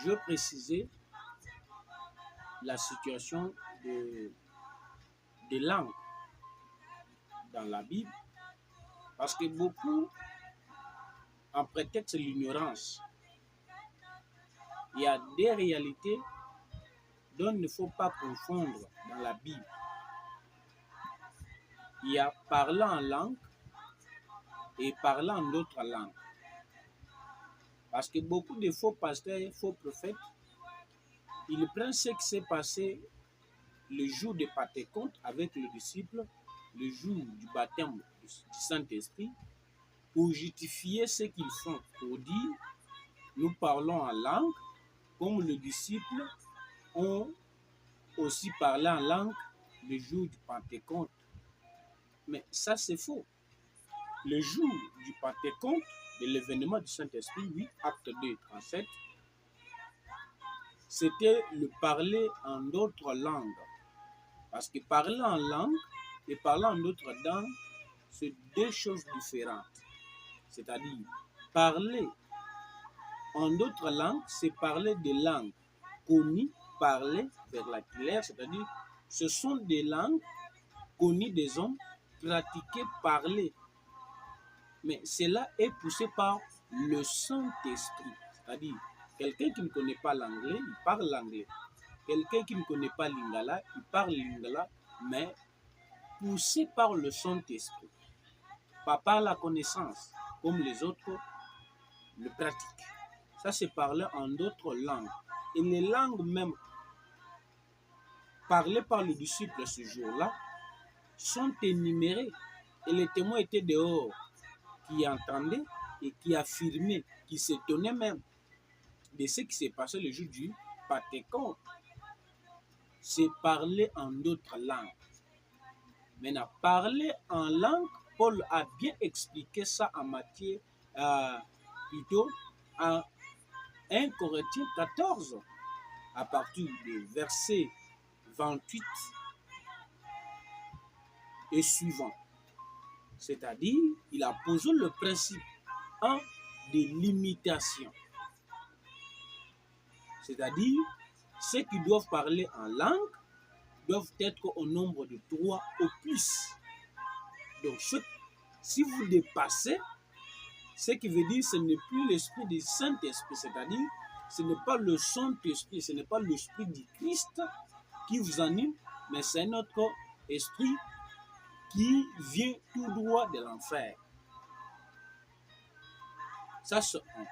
je veux préciser la situation de langue dans la Bible, parce que beaucoup, en prétexte de l'ignorance, il y a des réalités dont il ne faut pas confondre dans la Bible. Il y a parler en langue et parler en d'autres langues. Parce que beaucoup de faux pasteurs, faux prophètes, ils prennent ce qui s'est passé le jour de Pentecôte avec les disciples, le jour du baptême du Saint-Esprit, pour justifier ce qu'ils font, pour dire, nous parlons en langue, comme les disciples ont aussi parlé en langue le jour du Pentecôte. Mais ça, c'est faux. Le jour du Pentecôte, de l'événement du Saint-Esprit, 8 Acte 2, 37, c'était le parler en d'autres langues. Parce que parler en langue et parler en d'autres langues, c'est deux choses différentes. C'est-à-dire, parler en d'autres langues, c'est parler des langues connues, parler vernaculaires, c'est-à-dire, ce sont des langues connues des hommes, pratiquées, parlées. Mais cela est poussé par le Saint-Esprit. C'est-à-dire, quelqu'un qui ne connaît pas l'anglais, il parle l'anglais. Quelqu'un qui ne connaît pas l'ingala, il parle l'ingala, mais poussé par le Saint-Esprit. Pas par la connaissance, comme les autres le pratiquent. Ça, c'est parler en d'autres langues. Et les langues même parlées par les disciples ce jour-là sont énumérées. Et les témoins étaient dehors, qui entendaient et qui affirmaient, qui s'étonnaient même de ce qui s'est passé le jour du Pentecôte. C'est parler en d'autres langues. Maintenant, parler en langue, Paul a bien expliqué ça en Matthieu, plutôt en 1 Corinthiens 14, à partir du verset 28 et suivant. C'est-à-dire, il a posé le principe de l'imitation. C'est-à-dire, ceux qui doivent parler en langue doivent être au nombre de 3 ou plus. Donc, si vous dépassez, ce qui veut dire que ce n'est plus l'esprit du Saint-Esprit, c'est-à-dire, ce n'est pas le Saint-Esprit, ce n'est pas l'esprit du Christ qui vous anime, mais c'est notre esprit qui vient tout droit de l'enfer. Ça, c'est un.